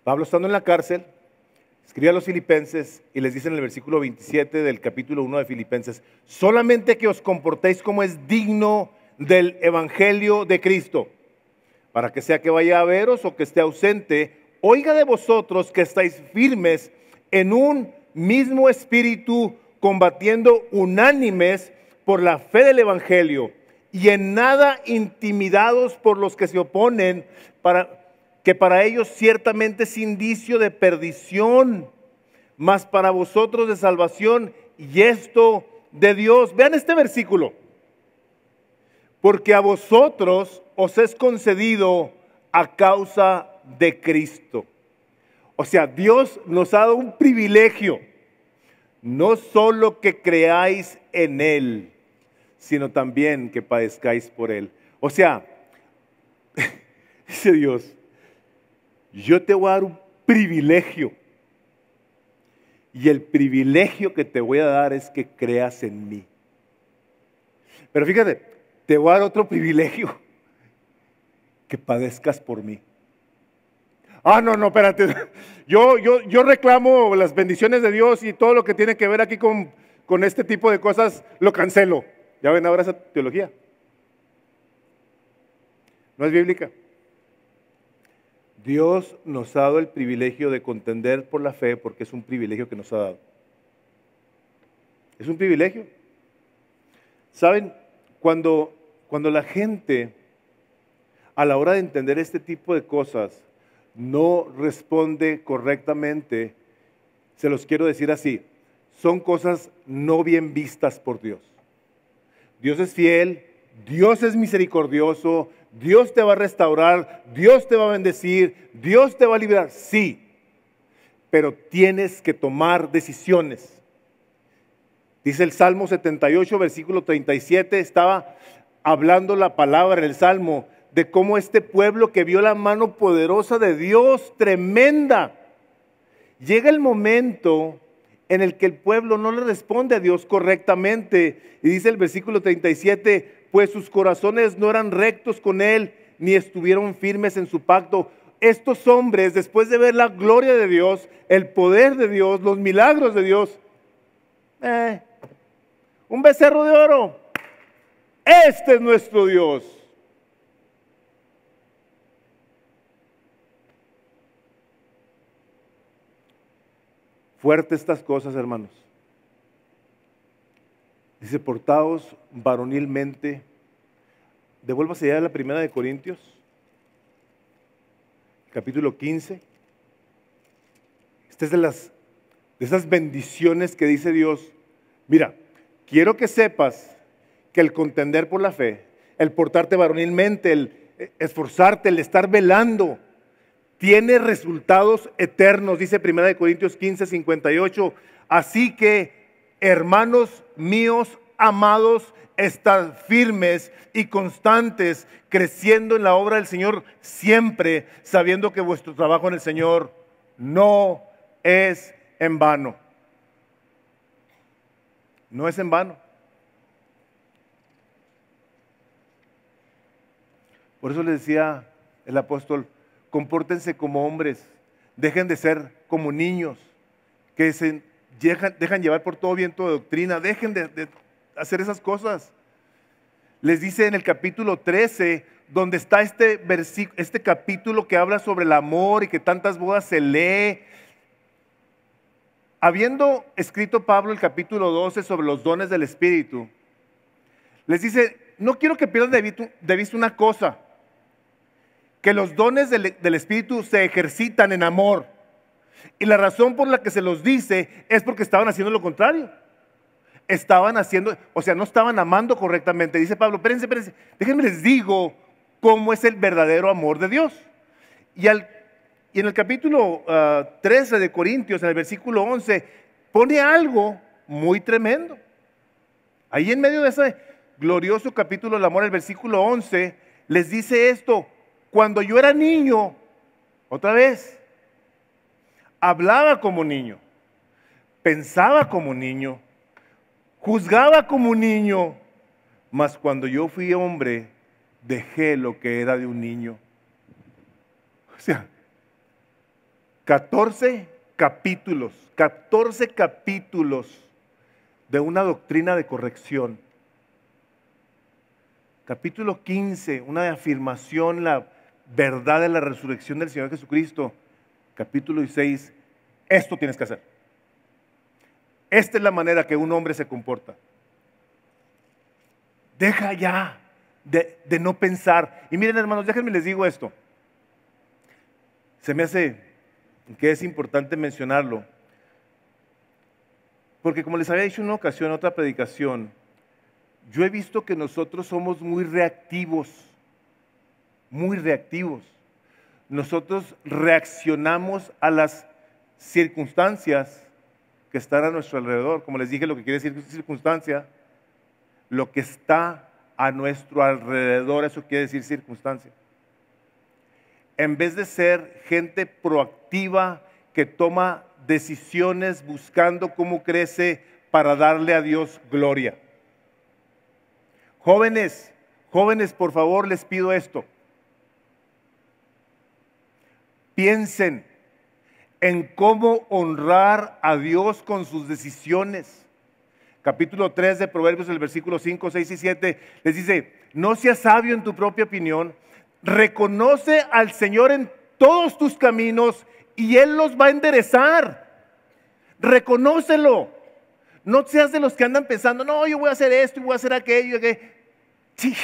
Pablo, estando en la cárcel, escribe a los filipenses y les dice en el versículo 27 del capítulo 1 de Filipenses, solamente que os comportéis como es digno del evangelio de Cristo, para que sea que vaya a veros o que esté ausente, oiga de vosotros que estáis firmes en un mismo espíritu, combatiendo unánimes por la fe del Evangelio, y en nada intimidados por los que se oponen, que para ellos ciertamente es indicio de perdición, mas para vosotros de salvación, y esto de Dios. Vean este versículo. Porque a vosotros os es concedido a causa de Cristo. O sea, Dios nos ha dado un privilegio. No solo que creáis en Él, sino también que padezcáis por Él. O sea, dice Dios, yo te voy a dar un privilegio. Y el privilegio que te voy a dar es que creas en mí. Pero fíjate, te voy a dar otro privilegio, que padezcas por mí. No, espérate. Yo reclamo las bendiciones de Dios y todo lo que tiene que ver aquí con este tipo de cosas, lo cancelo. ¿Ya ven ahora esa teología? No es bíblica. Dios nos ha dado el privilegio de contender por la fe porque es un privilegio que nos ha dado. Es un privilegio. ¿Saben? Cuando la gente, a la hora de entender este tipo de cosas, no responde correctamente, se los quiero decir así, son cosas no bien vistas por Dios. Dios es fiel, Dios es misericordioso, Dios te va a restaurar, Dios te va a bendecir, Dios te va a liberar, sí, pero tienes que tomar decisiones. Dice el Salmo 78, versículo 37, estaba hablando la palabra en el Salmo de cómo este pueblo que vio la mano poderosa de Dios, tremenda, llega el momento en el que el pueblo no le responde a Dios correctamente. Y dice el versículo 37, pues sus corazones no eran rectos con Él, ni estuvieron firmes en su pacto. Estos hombres, después de ver la gloria de Dios, el poder de Dios, los milagros de Dios, un becerro de oro, este es nuestro Dios. Fuerte estas cosas, hermanos. Dice, portaos varonilmente. Devuélvase ya a la primera de Corintios, capítulo 15. Esta es de esas bendiciones que dice Dios. Mira, quiero que sepas que el contender por la fe, el portarte varonilmente, el esforzarte, el estar velando, tiene resultados eternos, dice 1 Corintios 15, 58. Así que, hermanos míos amados, estad firmes y constantes, creciendo en la obra del Señor siempre, sabiendo que vuestro trabajo en el Señor no es en vano. No es en vano. Por eso le decía el apóstol, compórtense como hombres, dejen de ser como niños, que se dejan llevar por todo viento de doctrina, dejen de hacer esas cosas. Les dice en el capítulo 13, donde está este capítulo que habla sobre el amor y que tantas bodas se lee. Habiendo escrito Pablo el capítulo 12 sobre los dones del Espíritu, les dice, no quiero que pierdan de vista una cosa, que los dones del Espíritu se ejercitan en amor. Y la razón por la que se los dice es porque estaban haciendo lo contrario. Estaban haciendo, o sea, no estaban amando correctamente. Dice Pablo, espérense, déjenme les digo cómo es el verdadero amor de Dios. Y en el capítulo 13 de Corintios, en el versículo 11, pone algo muy tremendo. Ahí en medio de ese glorioso capítulo del amor, el versículo 11, les dice esto: cuando yo era niño, otra vez, hablaba como niño, pensaba como niño, juzgaba como niño, mas cuando yo fui hombre, dejé lo que era de un niño. O sea, 14 capítulos de una doctrina de corrección. Capítulo 15, una afirmación, la verdad de la resurrección del Señor Jesucristo. Capítulo 16, esto tienes que hacer. Esta es la manera que un hombre se comporta. Deja ya de no pensar. Y miren, hermanos, déjenme les digo esto. Se me hace que es importante mencionarlo. Porque como les había dicho en una ocasión, en otra predicación, yo he visto que nosotros somos muy reactivos. Muy reactivos. Nosotros reaccionamos a las circunstancias que están a nuestro alrededor. Como les dije, lo que quiere decir circunstancia, lo que está a nuestro alrededor, eso quiere decir circunstancia. En vez de ser gente proactiva que toma decisiones buscando cómo crece para darle a Dios gloria. Jóvenes, por favor, les pido esto. Piensen en cómo honrar a Dios con sus decisiones. Capítulo 3 de Proverbios, el versículo 5, 6 y 7, les dice, no seas sabio en tu propia opinión, reconoce al Señor en todos tus caminos y Él los va a enderezar. Reconócelo. No seas de los que andan pensando, no, yo voy a hacer esto y voy a hacer aquello. Sí.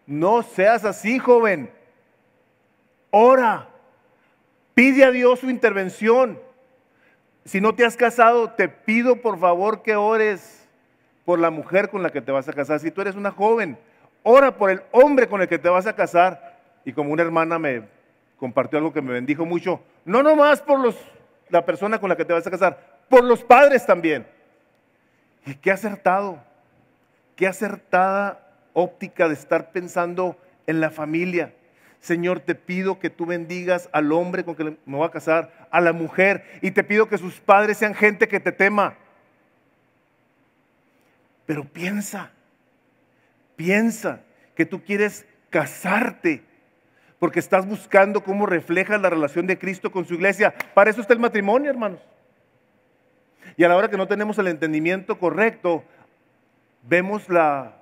No seas así, joven. Ora. Pide a Dios su intervención. Si no te has casado, te pido por favor que ores por la mujer con la que te vas a casar. Si tú eres una joven, ora por el hombre con el que te vas a casar. Y como una hermana me compartió algo que me bendijo mucho, no nomás por la persona con la que te vas a casar, por los padres también. Y qué acertado, qué acertada óptica de estar pensando en la familia. Señor, te pido que tú bendigas al hombre con que me voy a casar, a la mujer, y te pido que sus padres sean gente que te tema. Pero piensa que tú quieres casarte porque estás buscando cómo refleja la relación de Cristo con su iglesia. Para eso está el matrimonio, hermanos. Y a la hora que no tenemos el entendimiento correcto, vemos la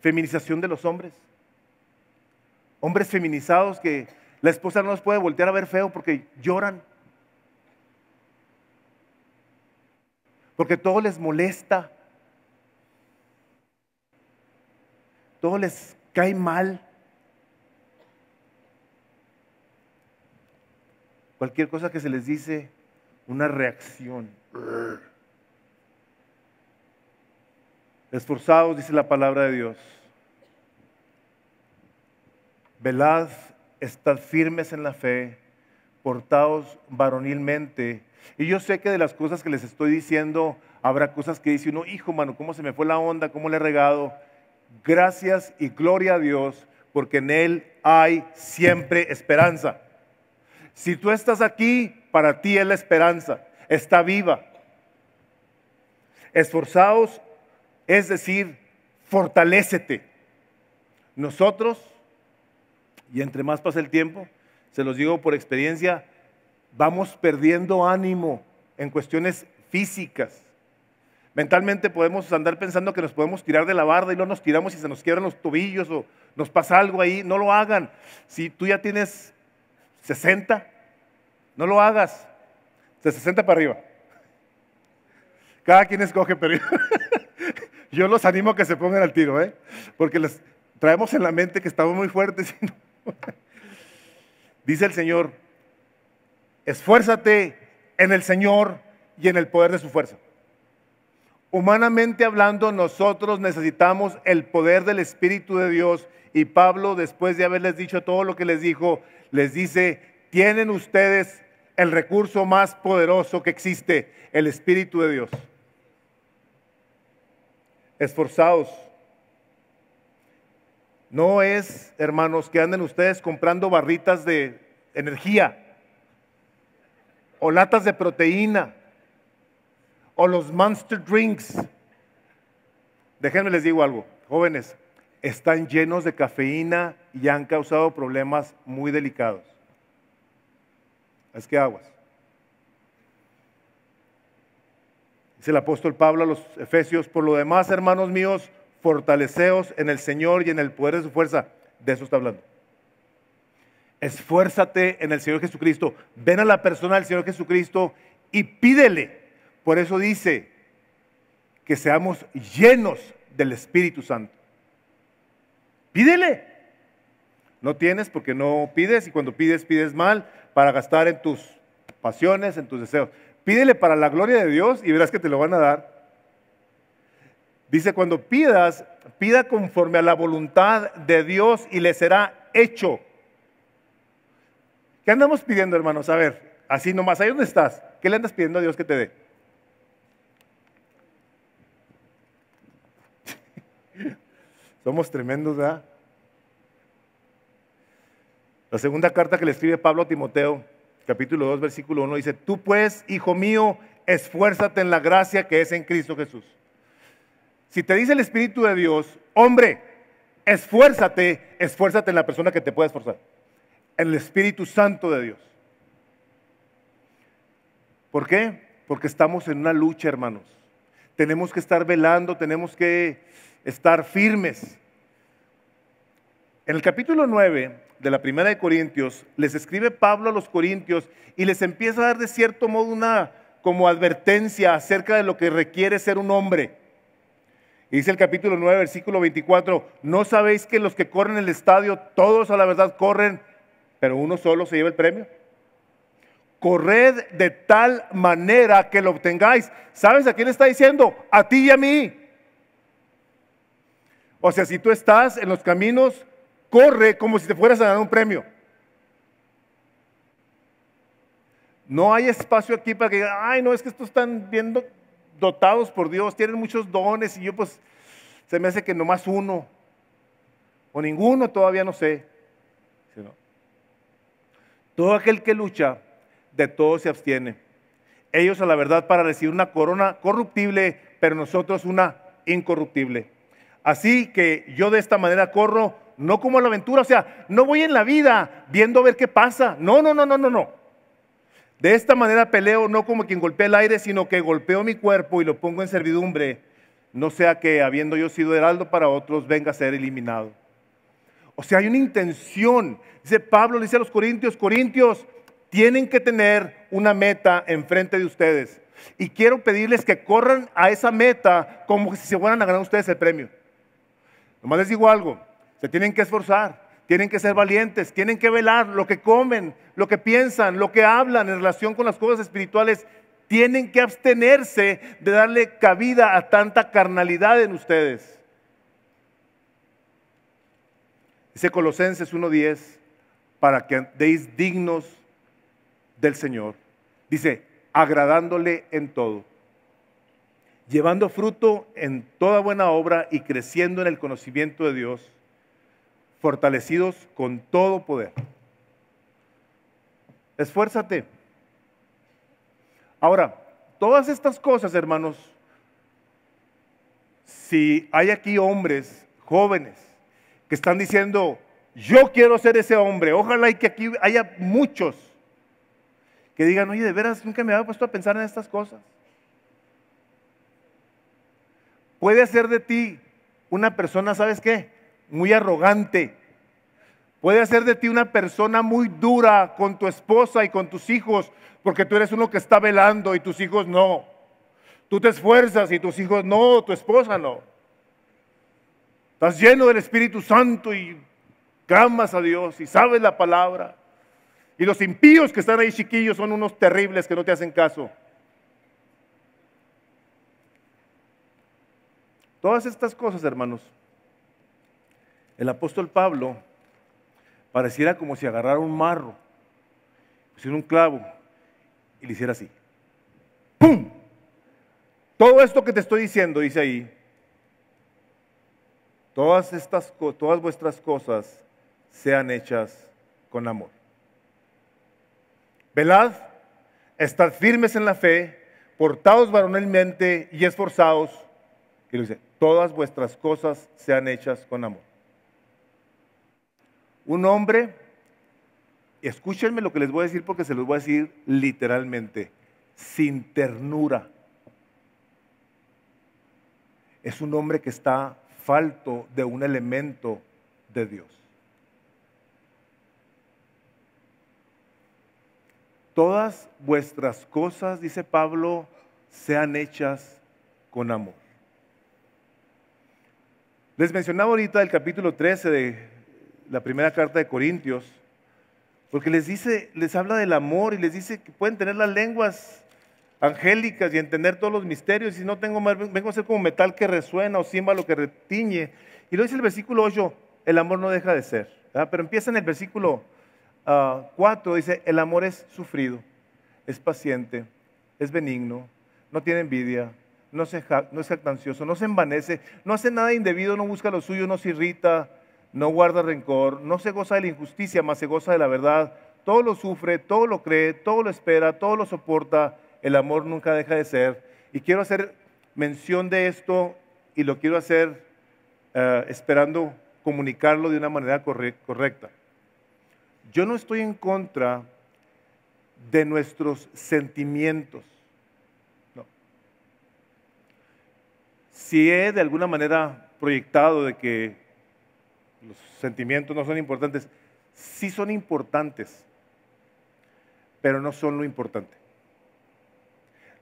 feminización de los hombres. Hombres feminizados que la esposa no los puede voltear a ver feo porque lloran. Porque todo les molesta. Todo les cae mal. Cualquier cosa que se les dice, una reacción. Esforzados, dice la palabra de Dios. Velad, estad firmes en la fe, portaos varonilmente. Y yo sé que de las cosas que les estoy diciendo, habrá cosas que dice uno, hijo, mano, ¿cómo se me fue la onda? ¿Cómo le he regado? Gracias y gloria a Dios, porque en Él hay siempre esperanza. Si tú estás aquí, para ti es la esperanza, está viva. Esforzaos, es decir, fortalécete. Nosotros, y entre más pasa el tiempo, se los digo por experiencia, vamos perdiendo ánimo en cuestiones físicas. Mentalmente podemos andar pensando que nos podemos tirar de la barda y luego nos tiramos y se nos quiebran los tobillos o nos pasa algo ahí. No lo hagan. Si tú ya tienes 60, no lo hagas. De 60 para arriba. Cada quien escoge, pero yo los animo a que se pongan al tiro, porque les traemos en la mente que estamos muy fuertes. Dice el Señor, esfuérzate en el Señor y en el poder de su fuerza. Humanamente hablando, nosotros necesitamos el poder del Espíritu de Dios, y Pablo, después de haberles dicho todo lo que les dijo, les dice, tienen ustedes el recurso más poderoso que existe, el Espíritu de Dios. Esforzaos. No es, hermanos, que anden ustedes comprando barritas de energía o latas de proteína o los Monster Drinks. Déjenme les digo algo, jóvenes, están llenos de cafeína y han causado problemas muy delicados. Es que aguas. Dice el apóstol Pablo a los Efesios, por lo demás, hermanos míos, fortaleceos en el Señor y en el poder de su fuerza. De eso está hablando. Esfuérzate en el Señor Jesucristo. Ven a la persona del Señor Jesucristo y pídele, Por eso dice que seamos llenos del Espíritu Santo. Pídele. No tienes porque no pides, y cuando pides, pides mal para gastar en tus pasiones, en tus deseos. Pídele para la gloria de Dios y verás que te lo van a dar. Dice, cuando pidas, pida conforme a la voluntad de Dios y le será hecho. ¿Qué andamos pidiendo, hermanos? A ver, así nomás, ahí donde estás, ¿qué le andas pidiendo a Dios que te dé? Somos tremendos, ¿verdad? La segunda carta que le escribe Pablo a Timoteo, capítulo 2, versículo 1, dice, tú pues, hijo mío, esfuérzate en la gracia que es en Cristo Jesús. Si te dice el Espíritu de Dios, hombre, esfuérzate en la persona que te puede esforzar, en el Espíritu Santo de Dios. ¿Por qué? Porque estamos en una lucha, hermanos. Tenemos que estar velando, tenemos que estar firmes. En el capítulo 9 de la primera de Corintios, les escribe Pablo a los corintios y les empieza a dar de cierto modo una como advertencia acerca de lo que requiere ser un hombre. Y dice el capítulo 9, versículo 24, ¿no sabéis que los que corren el estadio, todos a la verdad corren, pero uno solo se lleva el premio? Corred de tal manera que lo obtengáis. ¿Sabes a quién está diciendo? A ti y a mí. O sea, si tú estás en los caminos, corre como si te fueras a ganar un premio. No hay espacio aquí para que digan, ay, no, es que estos están viendo dotados por Dios, tienen muchos dones y yo pues se me hace que nomás uno o ninguno, todavía no sé. ¿Sí, no? Todo aquel que lucha, de todo se abstiene. Ellos a la verdad para recibir una corona corruptible, pero nosotros una incorruptible. Así que yo de esta manera corro, no como a la aventura, o sea, no voy en la vida viendo a ver qué pasa. No. De esta manera peleo no como quien golpea el aire, sino que golpeo mi cuerpo y lo pongo en servidumbre, no sea que habiendo yo sido heraldo para otros venga a ser eliminado. O sea, hay una intención. Dice Pablo, dice a los corintios, tienen que tener una meta enfrente de ustedes. Y quiero pedirles que corran a esa meta como si se fueran a ganar ustedes el premio. Nomás les digo algo, se tienen que esforzar. Tienen que ser valientes, tienen que velar lo que comen, lo que piensan, lo que hablan en relación con las cosas espirituales. Tienen que abstenerse de darle cabida a tanta carnalidad en ustedes. Dice Colosenses 1:10, para que andéis dignos del Señor. Dice, agradándole en todo, llevando fruto en toda buena obra y creciendo en el conocimiento de Dios, fortalecidos con todo poder. Esfuérzate. Ahora, todas estas cosas, hermanos, si hay aquí hombres jóvenes que están diciendo, yo quiero ser ese hombre, ojalá y que aquí haya muchos que digan, oye, de veras, nunca me había puesto a pensar en estas cosas. Puede hacer de ti una persona, ¿sabes qué? Muy arrogante. Puede hacer de ti una persona muy dura con tu esposa y con tus hijos, porque tú eres uno que está velando y tus hijos no. Tú te esfuerzas y tus hijos no, tu esposa no. Estás lleno del Espíritu Santo y clamas a Dios y sabes la palabra. Y los impíos que están ahí chiquillos son unos terribles que no te hacen caso. Todas estas cosas, hermanos, el apóstol Pablo pareciera como si agarrara un marro, pusiera un clavo y le hiciera así. ¡Pum! Todo esto que te estoy diciendo, dice ahí, todas vuestras cosas sean hechas con amor. Velad, estad firmes en la fe, portaos varonilmente y esforzaos. Y lo dice, todas vuestras cosas sean hechas con amor. Un hombre, escúchenme lo que les voy a decir porque se los voy a decir literalmente, sin ternura. Es un hombre que está falto de un elemento de Dios. Todas vuestras cosas, dice Pablo, sean hechas con amor. Les mencionaba ahorita el capítulo 13 de la primera carta de Corintios, porque les habla del amor y les dice que pueden tener las lenguas angélicas y entender todos los misterios, y no tengo más, vengo a ser como metal que resuena o címbalo que retiñe. Y lo dice el versículo 8, el amor no deja de ser, ¿verdad? Pero empieza en el versículo 4, dice, el amor es sufrido, es paciente, es benigno, no tiene envidia, no es jactancioso, no se envanece, no hace nada indebido, no busca lo suyo, no se irrita, no guarda rencor, no se goza de la injusticia, mas se goza de la verdad, todo lo sufre, todo lo cree, todo lo espera, todo lo soporta, el amor nunca deja de ser. Y quiero hacer mención de esto y lo quiero hacer esperando comunicarlo de una manera correcta. Yo no estoy en contra de nuestros sentimientos. No. Si he de alguna manera proyectado de que los sentimientos no son importantes, sí son importantes, pero no son lo importante.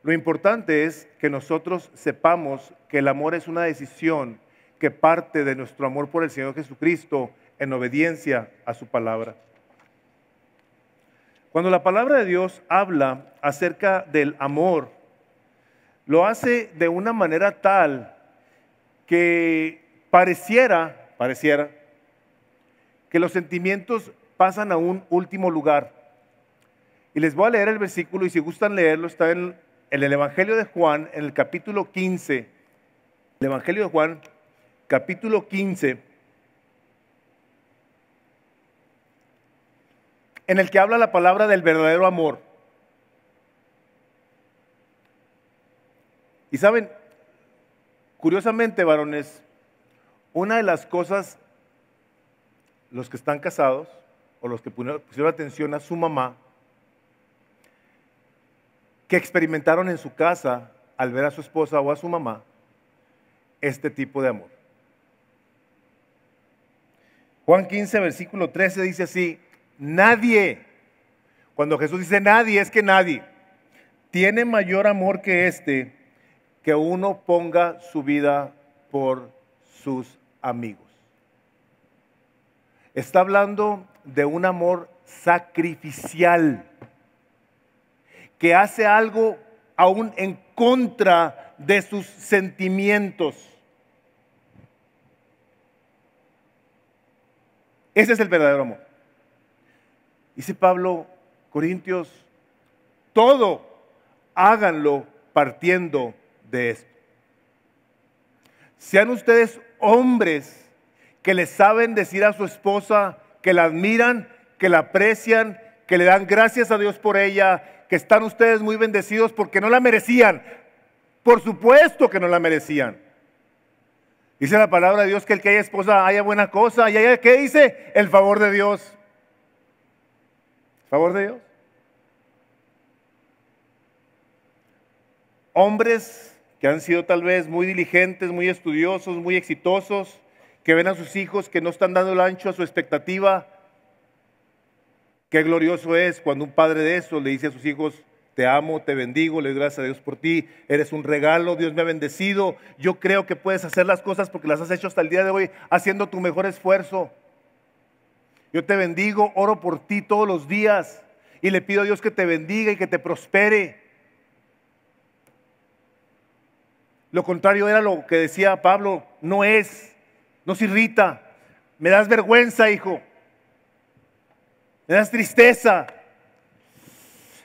Lo importante es que nosotros sepamos que el amor es una decisión que parte de nuestro amor por el Señor Jesucristo en obediencia a su palabra. Cuando la palabra de Dios habla acerca del amor, lo hace de una manera tal que pareciera que los sentimientos pasan a un último lugar. Y les voy a leer el versículo, y si gustan leerlo, está en el Evangelio de Juan, en el capítulo 15. El Evangelio de Juan, capítulo 15, en el que habla la palabra del verdadero amor. Y saben, curiosamente, varones, una de las cosas, los que están casados o los que pusieron atención a su mamá, que experimentaron en su casa al ver a su esposa o a su mamá este tipo de amor. Juan 15, versículo 13 dice así, nadie, cuando Jesús dice nadie, es que nadie tiene mayor amor que este, que uno ponga su vida por sus amigos. Está hablando de un amor sacrificial, que hace algo aún en contra de sus sentimientos. Ese es el verdadero amor. Dice Pablo, Corintios, todo háganlo partiendo de esto. Sean ustedes hombres que le saben decir a su esposa que la admiran, que la aprecian, que le dan gracias a Dios por ella, que están ustedes muy bendecidos porque no la merecían. Por supuesto que no la merecían. Dice la palabra de Dios que el que haya esposa haya buena cosa. ¿Y haya qué dice? El favor de Dios. ¿El favor de Dios? Hombres que han sido tal vez muy diligentes, muy estudiosos, muy exitosos, que ven a sus hijos que no están dando el ancho a su expectativa. Qué glorioso es cuando un padre de eso le dice a sus hijos, te amo, te bendigo, le doy gracias a Dios por ti, eres un regalo, Dios me ha bendecido, yo creo que puedes hacer las cosas porque las has hecho hasta el día de hoy, haciendo tu mejor esfuerzo. Yo te bendigo, oro por ti todos los días y le pido a Dios que te bendiga y que te prospere. Lo contrario era lo que decía Pablo, no se irrita, me das vergüenza, hijo. Me das tristeza.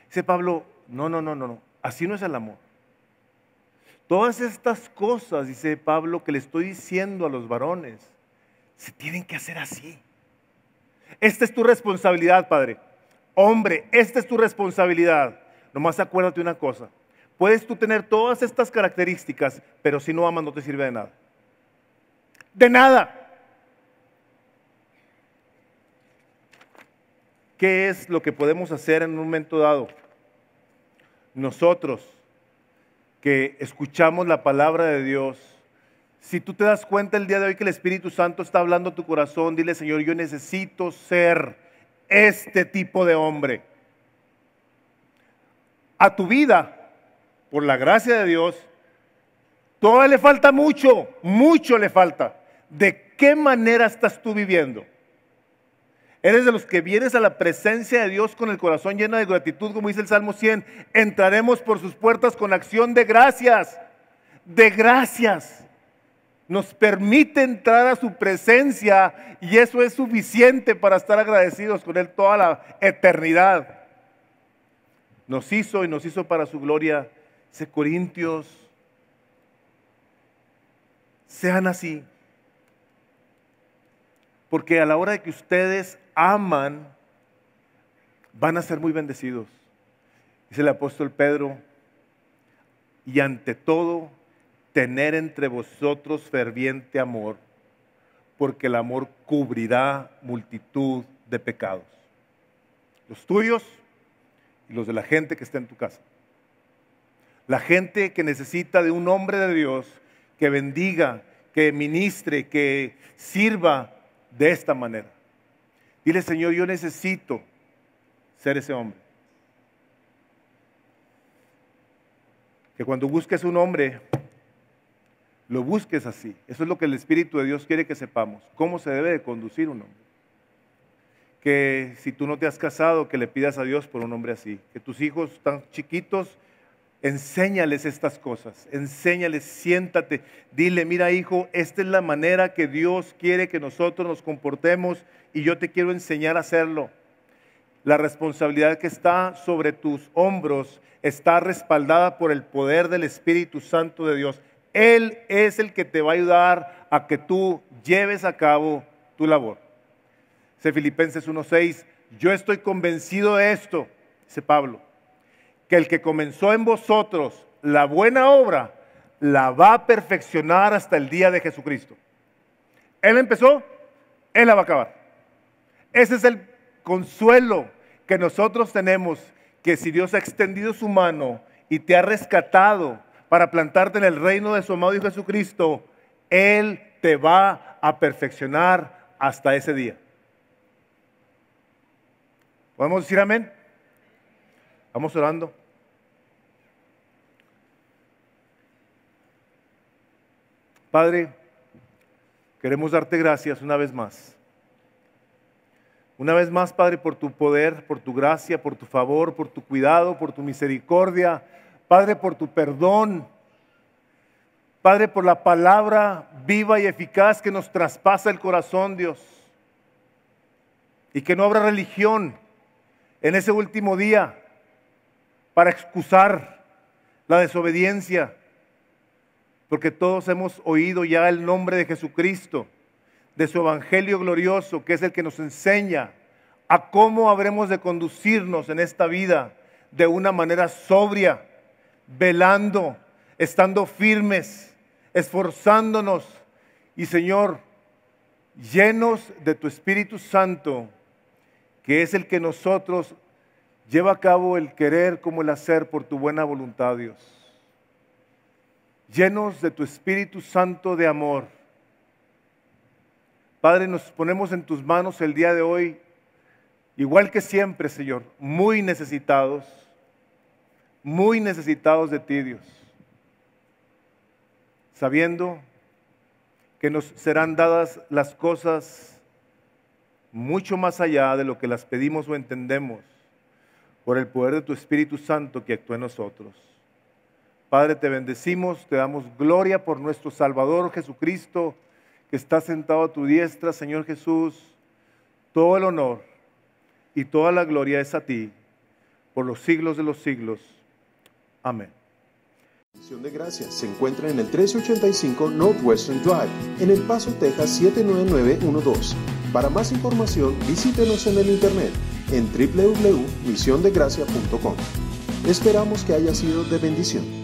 Dice Pablo, no, así no es el amor. Todas estas cosas, dice Pablo, que le estoy diciendo a los varones, se tienen que hacer así. Esta es tu responsabilidad, padre. Hombre, esta es tu responsabilidad. Nomás acuérdate una cosa, puedes tú tener todas estas características, pero si no amas no te sirve de nada. De nada. ¿Qué es lo que podemos hacer en un momento dado? Nosotros que escuchamos la palabra de Dios, si tú te das cuenta el día de hoy que el Espíritu Santo está hablando a tu corazón, dile, Señor, yo necesito ser este tipo de hombre. A tu vida por la gracia de Dios, todavía le falta mucho, mucho le falta. ¿De qué manera estás tú viviendo? ¿Eres de los que vienes a la presencia de Dios con el corazón lleno de gratitud, como dice el Salmo 100? Entraremos por sus puertas con acción de gracias. De gracias. Nos permite entrar a su presencia y eso es suficiente para estar agradecidos con Él toda la eternidad. Nos hizo y nos hizo para su gloria. Dice Corintios, sean así. Porque a la hora de que ustedes aman, van a ser muy bendecidos. Dice el apóstol Pedro, y ante todo, tener entre vosotros ferviente amor, porque el amor cubrirá multitud de pecados. Los tuyos y los de la gente que está en tu casa. La gente que necesita de un hombre de Dios que bendiga, que ministre, que sirva de esta manera. Dile, Señor, yo necesito ser ese hombre. Que cuando busques un hombre, lo busques así. Eso es lo que el Espíritu de Dios quiere que sepamos. Cómo se debe de conducir un hombre. Que si tú no te has casado, que le pidas a Dios por un hombre así. Que tus hijos tan chiquitos, enséñales estas cosas, enséñales, siéntate, dile, mira hijo, esta es la manera que Dios quiere que nosotros nos comportemos y yo te quiero enseñar a hacerlo. La responsabilidad que está sobre tus hombros está respaldada por el poder del Espíritu Santo de Dios. Él es el que te va a ayudar a que tú lleves a cabo tu labor. Dice Filipenses 1:6, yo estoy convencido de esto, dice Pablo, que el que comenzó en vosotros la buena obra, la va a perfeccionar hasta el día de Jesucristo. Él empezó, Él la va a acabar. Ese es el consuelo que nosotros tenemos, que si Dios ha extendido su mano y te ha rescatado para plantarte en el reino de su amado Hijo Jesucristo, Él te va a perfeccionar hasta ese día. ¿Podemos decir amén? Vamos orando. Padre, queremos darte gracias una vez más. Una vez más, Padre, por tu poder, por tu gracia, por tu favor, por tu cuidado, por tu misericordia. Padre, por tu perdón. Padre, por la palabra viva y eficaz que nos traspasa el corazón, Dios. Y que no habrá religión en ese último día para excusar la desobediencia, porque todos hemos oído ya el nombre de Jesucristo, de su evangelio glorioso, que es el que nos enseña a cómo habremos de conducirnos en esta vida de una manera sobria, velando, estando firmes, esforzándonos y, Señor, llenos de tu Espíritu Santo, que es el que nosotros lleva a cabo el querer como el hacer por tu buena voluntad, Dios. Llenos de tu Espíritu Santo de amor. Padre, nos ponemos en tus manos el día de hoy, igual que siempre, Señor, muy necesitados de ti, Dios. Sabiendo que nos serán dadas las cosas mucho más allá de lo que las pedimos o entendemos, por el poder de tu Espíritu Santo que actúa en nosotros. Padre, te bendecimos, te damos gloria por nuestro Salvador Jesucristo, que está sentado a tu diestra, Señor Jesús. Todo el honor y toda la gloria es a ti, por los siglos de los siglos. Amén. Misión de Gracia se encuentra en el 1385 Northwestern Drive, en El Paso, Texas 79912. Para más información, visítenos en el internet en www.misiondegracia.com. Esperamos que haya sido de bendición.